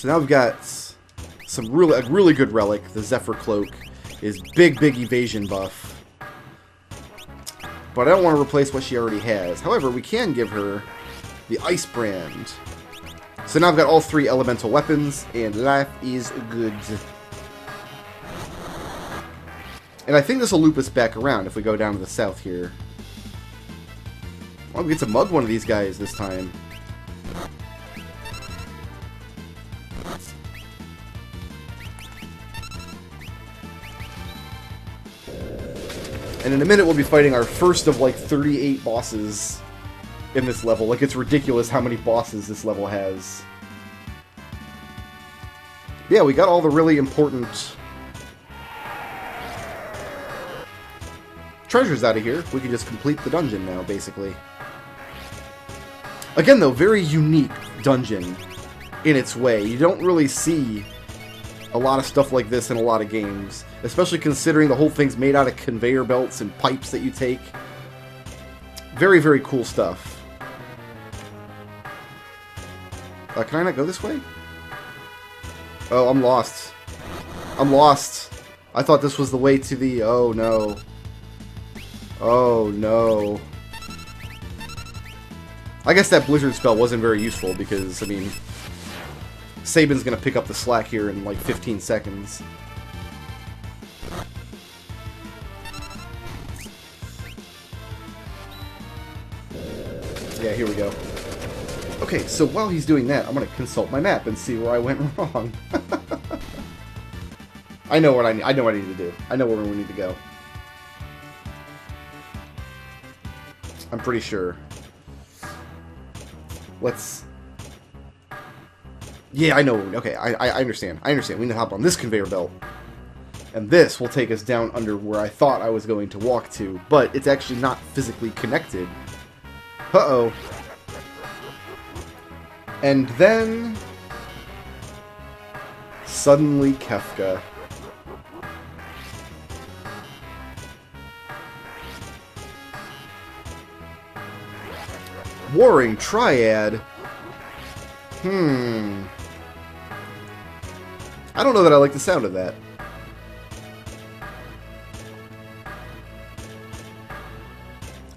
So now we've got a really good relic. The Zephyr Cloak is big evasion buff. But I don't want to replace what she already has. However, we can give her the Ice Brand. So now I've got all 3 elemental weapons, and life is good. And I think this will loop us back around if we go down to the south here. Well, we get to mug one of these guys this time. And in a minute we'll be fighting our first of like 38 bosses in this level. Like, it's ridiculous how many bosses this level has. Yeah, we got all the really important treasures out of here. We can just complete the dungeon now, basically. Again, though, very unique dungeon in its way. You don't really see a lot of stuff like this in a lot of games, especially considering the whole thing's made out of conveyor belts and pipes that you take. Very, very cool stuff. Can I not go this way? Oh, I'm lost. I'm lost. I thought this was the way to the... Oh, no. Oh, no. I guess that Blizzard spell wasn't very useful because, I mean, Sabin's gonna pick up the slack here in like 15 seconds. Yeah, here we go. Okay, so while he's doing that, I'm gonna consult my map and see where I went wrong. I know what I need to do. I know where we need to go. I'm pretty sure. Let's... Yeah, I know. Okay, I understand. I understand. We need to hop on this conveyor belt. And this will take us down under where I thought I was going to walk to. But it's actually not physically connected. Uh-oh. And then... Suddenly Kefka. Warring Triad. I don't know that I like the sound of that.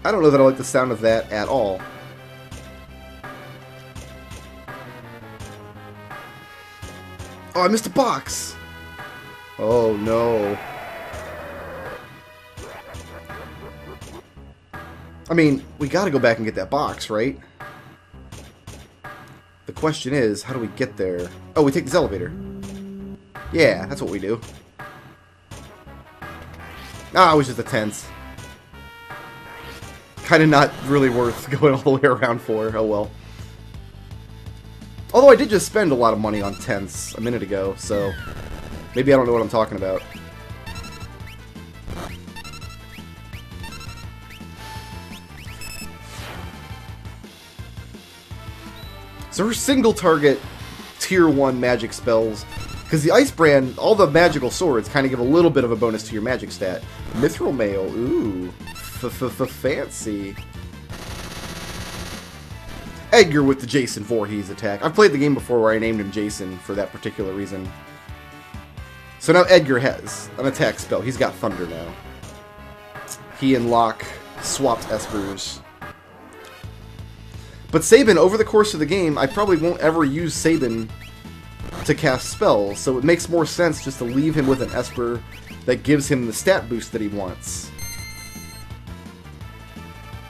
I don't know that I like the sound of that at all. Oh, I missed a box! Oh, no. I mean, we gotta go back and get that box, right? The question is, how do we get there? Oh, we take this elevator. Yeah, that's what we do. Ah, it was just a tense. Kinda not really worth going all the way around for. Oh well. Although I did just spend a lot of money on tents a minute ago, so maybe I don't know what I'm talking about. So her single target tier 1 magic spells, because the Ice Brand, all the magical swords kind of give a little bit of a bonus to your magic stat. Mithril Mail, ooh, fancy. Edgar with the Jason Voorhees attack. I've played the game before where I named him Jason for that particular reason. So now Edgar has an attack spell. He's got Thunder now. He and Locke swapped Espers. But Sabin, over the course of the game, I probably won't ever use Sabin to cast spells, so it makes more sense just to leave him with an Esper that gives him the stat boost that he wants.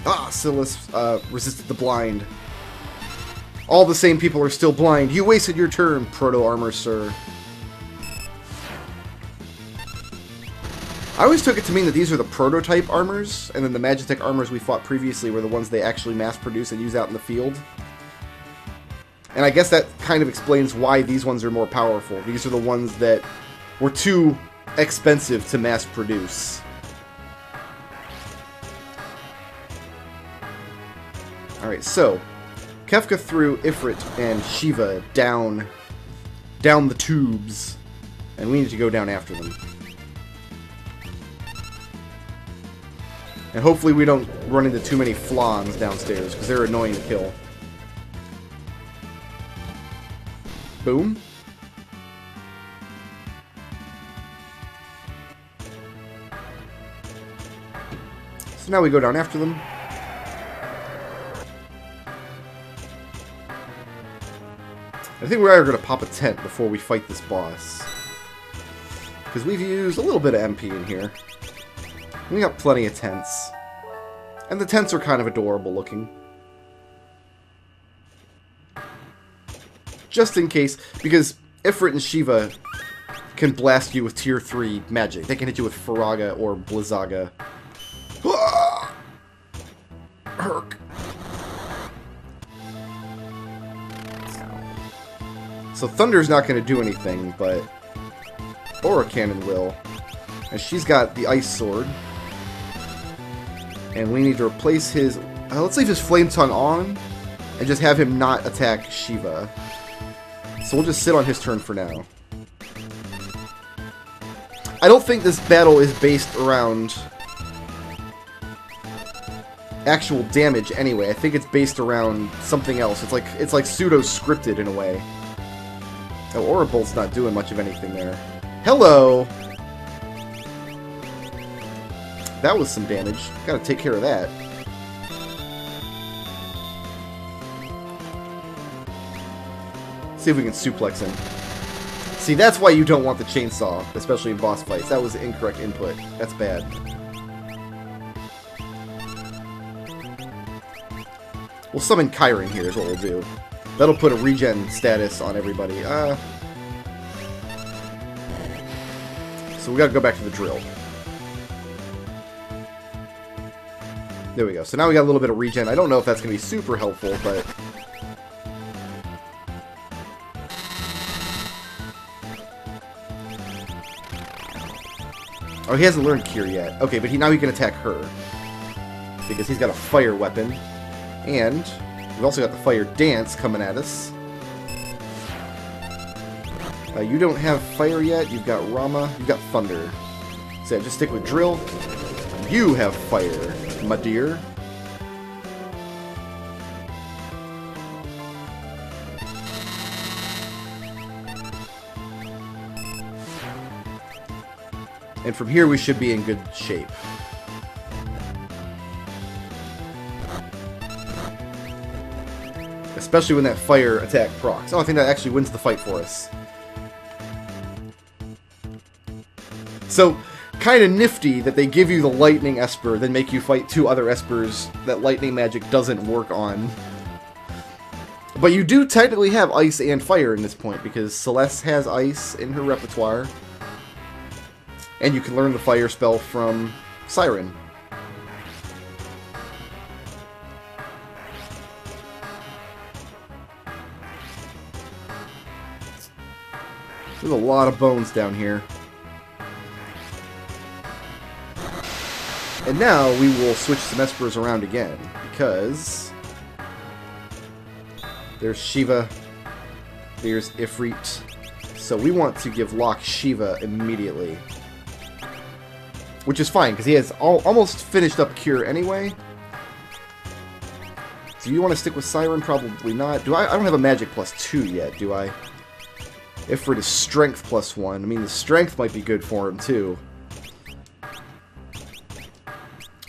Ah, Celes resisted the blind. All the same people are still blind. You wasted your turn, Proto-Armor, sir. I always took it to mean that these are the prototype armors, and then the Magitech armors we fought previously were the ones they actually mass-produce and use out in the field. And I guess that kind of explains why these ones are more powerful. These are the ones that were too expensive to mass-produce. Alright, so Kefka threw Ifrit and Shiva down the tubes, and we need to go down after them. And hopefully we don't run into too many flans downstairs, because they're annoying to kill. Boom. So now we go down after them. I think we're going to pop a tent before we fight this boss. Because we've used a little bit of MP in here. We got plenty of tents. And the tents are kind of adorable looking. Just in case, because Ifrit and Shiva can blast you with tier 3 magic. They can hit you with Faraga or Blizzaga. Herc. So Thunder's not going to do anything, but Aura Cannon will. And she's got the Ice Sword. And we need to replace his... let's leave his Flame Tongue on and just have him not attack Shiva. So we'll just sit on his turn for now. I don't think this battle is based around actual damage anyway. I think it's based around something else. It's like pseudo-scripted in a way. Oh, Aura Bolt's not doing much of anything there. Hello! That was some damage. Gotta take care of that. See if we can suplex him. See, that's why you don't want the chainsaw, especially in boss fights. That was incorrect input. That's bad. We'll summon Chiron here is what we'll do. That'll put a regen status on everybody. So we gotta go back to the drill. There we go. So now we got a little bit of regen. I don't know if that's gonna be super helpful, but... Oh, he hasn't learned Cure yet. Okay, but now he can attack her. Because he's got a fire weapon. And we've also got the Fire Dance coming at us. You don't have fire yet. You've got Rama. You've got Thunder. So yeah, just stick with Drill. You have fire, my dear. And from here we should be in good shape. Especially when that fire attack procs. Oh, I think that actually wins the fight for us. So, kind of nifty that they give you the Lightning Esper, then make you fight 2 other Espers that Lightning Magic doesn't work on. But you do technically have Ice and Fire in this point, because Celes has Ice in her repertoire. And you can learn the Fire spell from Siren. There's a lot of bones down here. And now we will switch some Espers around again, because there's Shiva, there's Ifrit. So we want to give Locke Shiva immediately. Which is fine, because he has almost finished up Cure anyway. So you want to stick with Siren? Probably not. I don't have a Magic +2 yet, do I? Ifrit is Strength +1. I mean, the Strength might be good for him, too.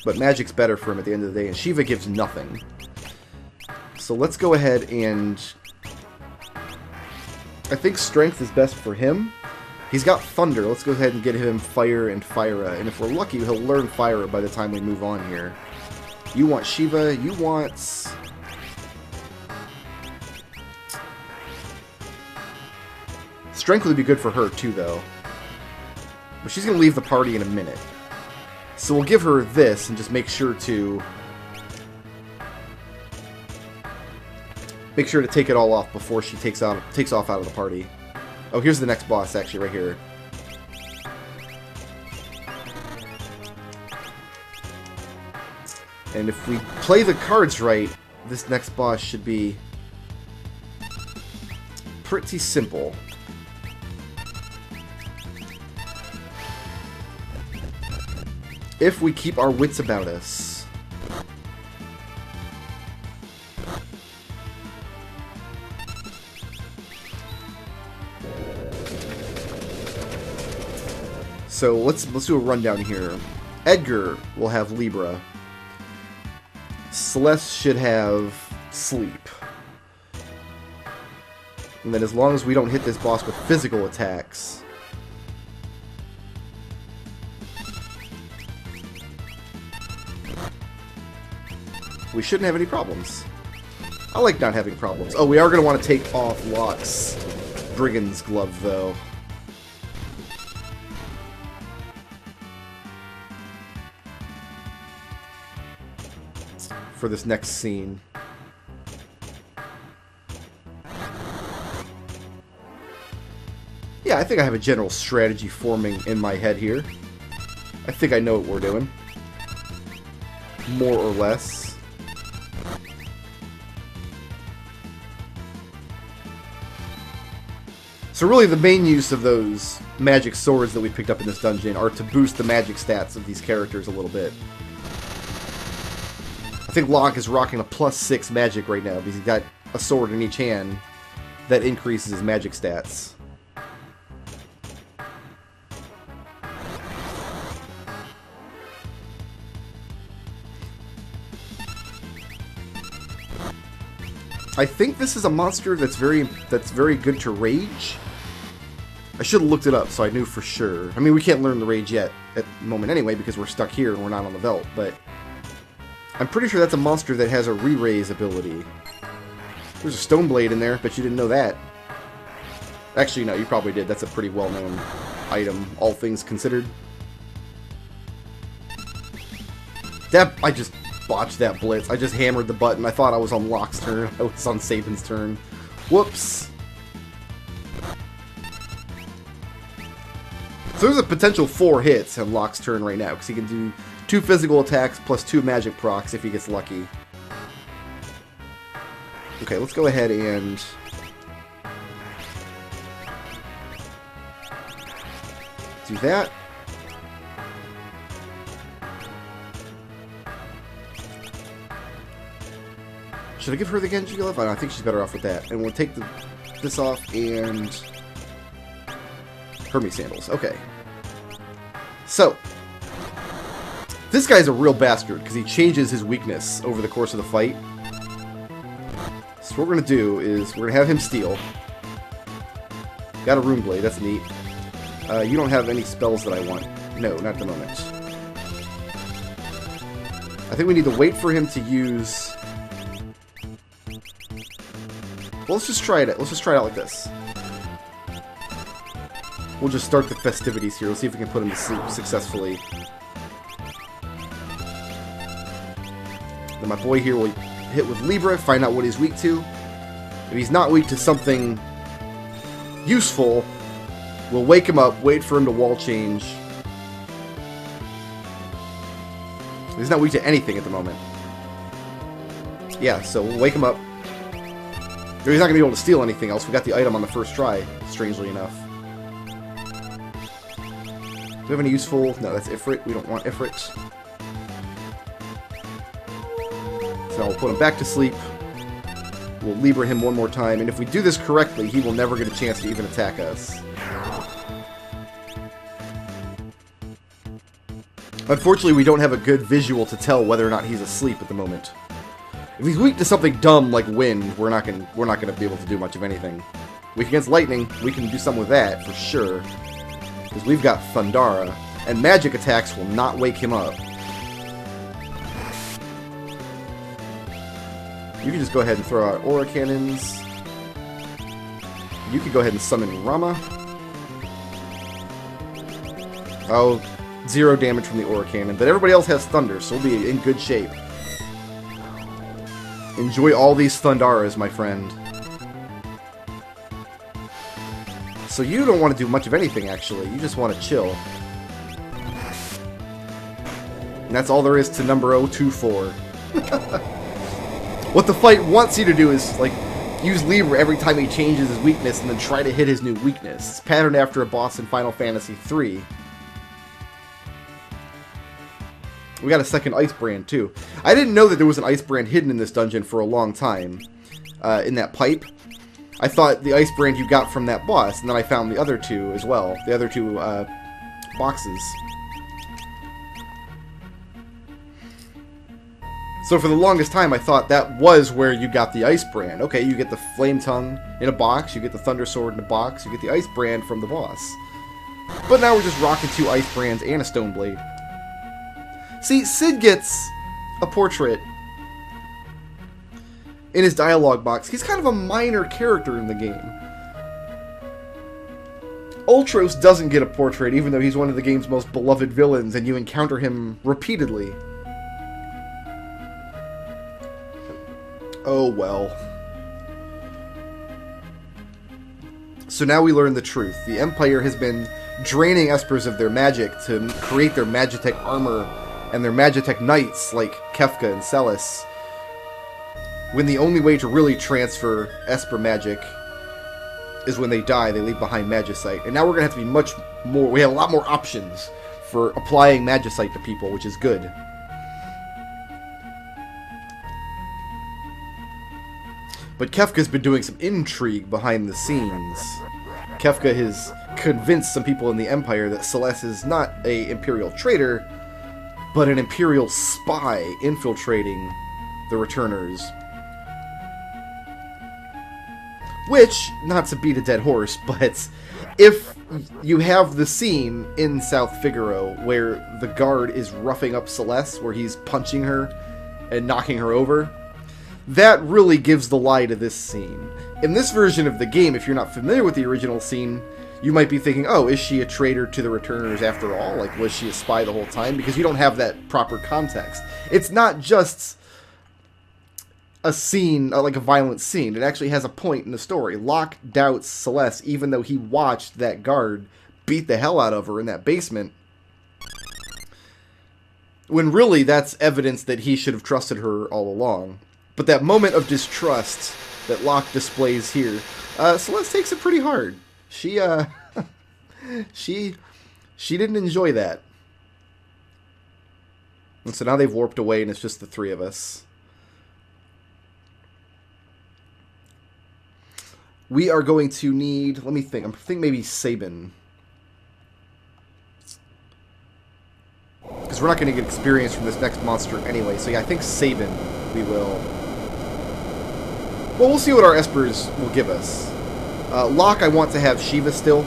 But Magic's better for him at the end of the day, and Shiva gives nothing. So let's go ahead and... I think Strength is best for him. He's got Thunder. Let's go ahead and get him Fire and Fyra. And if we're lucky, he'll learn Fyra by the time we move on here. You want Shiva. You want... Strength would be good for her, too, though. But she's going to leave the party in a minute. So we'll give her this and just make sure to... Make sure to take it all off before she takes off out of the party. Oh, here's the next boss, actually, right here. And if we play the cards right, this next boss should be pretty simple. If we keep our wits about us. So let's do a rundown here. Edgar will have Libra. Celes should have sleep. And then as long as we don't hit this boss with physical attacks... we shouldn't have any problems. I like not having problems. Oh, we are going to want to take off Locke's Brigand's Glove, though. For this next scene. Yeah, I think I have a general strategy forming in my head here. I think I know what we're doing. More or less. So really the main use of those magic swords that we picked up in this dungeon are to boost the magic stats of these characters a little bit. I think Locke is rocking a +6 magic right now because he's got a sword in each hand that increases his magic stats. I think this is a monster that's very good to rage. I should have looked it up so I knew for sure. I mean, we can't learn the rage yet at the moment anyway because we're stuck here and we're not on the Veldt, but I'm pretty sure that's a monster that has a re-raise ability. There's a stone blade in there, but you didn't know that. Actually, no, you probably did. That's a pretty well-known item, all things considered. I just botched that blitz. I just hammered the button. I thought I was on Locke's turn. I was on Saban's turn. Whoops. So there's a potential 4 hits on Locke's turn right now, because he can do 2 physical attacks plus 2 magic procs if he gets lucky. Okay, let's go ahead and... do that. Should I give her the Genji Glove? I think she's better off with that. And we'll take this off and... Hermes Sandals. Okay. So. This guy's a real bastard, because he changes his weakness over the course of the fight. So what we're going to do is, we're going to have him steal. Got a Rune Blade, that's neat. You don't have any spells that I want. No, not at the moment. I think we need to wait for him to use... Well, let's just try it. Let's just try it out like this. We'll just start the festivities here. Let's see if we can put him to sleep successfully. Then my boy here will hit with Libra, find out what he's weak to. If he's not weak to something useful, we'll wake him up, wait for him to wall change. He's not weak to anything at the moment. Yeah, so we'll wake him up. He's not going to be able to steal anything else. We got the item on the first try, strangely enough. Do we have any useful... No, that's Ifrit. We don't want Ifrit. So we'll put him back to sleep. We'll Libra him one more time. And if we do this correctly, he will never get a chance to even attack us. Unfortunately, we don't have a good visual to tell whether or not he's asleep at the moment. If he's weak to something dumb like wind, we're not gonna be able to do much of anything. Weak against lightning, we can do something with that for sure, because we've got Thundara, and magic attacks will not wake him up. You can just go ahead and throw out aura cannons. You can go ahead and summon Rama. Oh, 0 damage from the aura cannon, but everybody else has thunder, so we'll be in good shape. Enjoy all these Thundaras, my friend. So you don't want to do much of anything, actually. You just want to chill. And that's all there is to number 024. What the fight wants you to do is, like, use Libra every time he changes his weakness and then try to hit his new weakness. It's patterned after a boss in Final Fantasy III. We got a second Ice Brand, too. I didn't know that there was an Ice Brand hidden in this dungeon for a long time. In that pipe. I thought the Ice Brand you got from that boss, and then I found the other 2 as well. The other 2 boxes. So for the longest time, I thought that was where you got the Ice Brand. Okay, you get the Flame Tongue in a box, you get the Thunder Sword in a box, you get the Ice Brand from the boss. But now we're just rocking 2 Ice Brands and a Stone Blade. See, Sid gets a portrait in his dialogue box. He's kind of a minor character in the game. Ultros doesn't get a portrait, even though he's one of the game's most beloved villains, and you encounter him repeatedly. Oh well. So now we learn the truth. The Empire has been draining Espers of their magic to create their Magitech armor and their Magitech knights like Kefka and Celes, when the only way to really transfer Esper magic is when they die, they leave behind Magicite. And now we're going to have to be much more... We have a lot more options for applying Magicite to people, which is good. But Kefka's been doing some intrigue behind the scenes. Kefka has convinced some people in the Empire that Celes is not an Imperial traitor, but an Imperial spy infiltrating the Returners. Which, not to beat a dead horse, but if you have the scene in South Figaro where the guard is roughing up Celes, where he's punching her and knocking her over, that really gives the lie to this scene. In this version of the game, if you're not familiar with the original scene, you might be thinking, oh, is she a traitor to the Returners after all? Like, was she a spy the whole time? Because you don't have that proper context. It's not just a scene, like a violent scene. It actually has a point in the story. Locke doubts Celes, even though he watched that guard beat the hell out of her in that basement, when really that's evidence that he should have trusted her all along. But that moment of distrust that Locke displays here, Celes takes it pretty hard. She didn't enjoy that. And so now they've warped away and it's just the 3 of us. We are going to need, let me think, I think maybe Sabin. Because we're not going to get experience from this next monster anyway, so yeah, I think Sabin we will. Well, we'll see what our Espers will give us. Locke, I want to have Shiva still.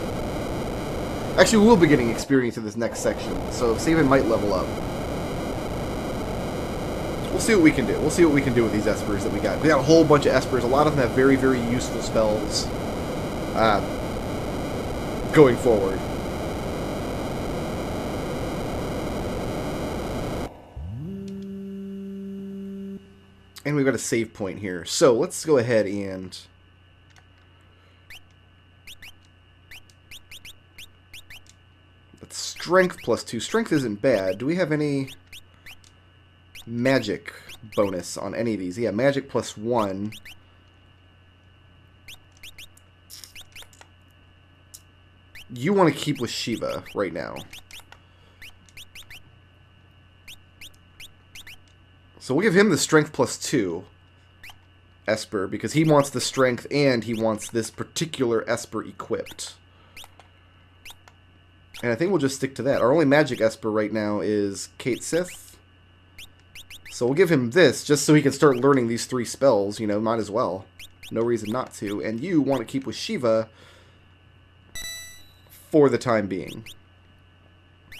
Actually, we'll be getting experience in this next section, so Sabin might level up. We'll see what we can do. We'll see what we can do with these Espers that we got. We got a whole bunch of Espers. A lot of them have very, very useful spells going forward. And we've got a save point here. So let's go ahead and... That's strength plus 2. Strength isn't bad. Do we have any magic bonus on any of these? Yeah, magic plus 1. You want to keep with Shiva right now. So we'll give him the strength plus 2 Esper, because he wants the strength and he wants this particular Esper equipped. And I think we'll just stick to that. Our only magic Esper right now is Kate Sith. So we'll give him this, just so he can start learning these 3 spells, you know, might as well. No reason not to. And you want to keep with Shiva for the time being.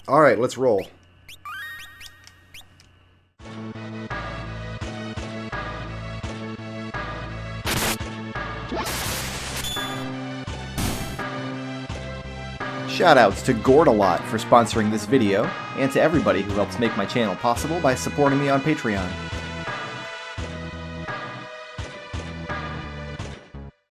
Alright, let's roll. Shoutouts to Gordalot for sponsoring this video, and to everybody who helps make my channel possible by supporting me on Patreon.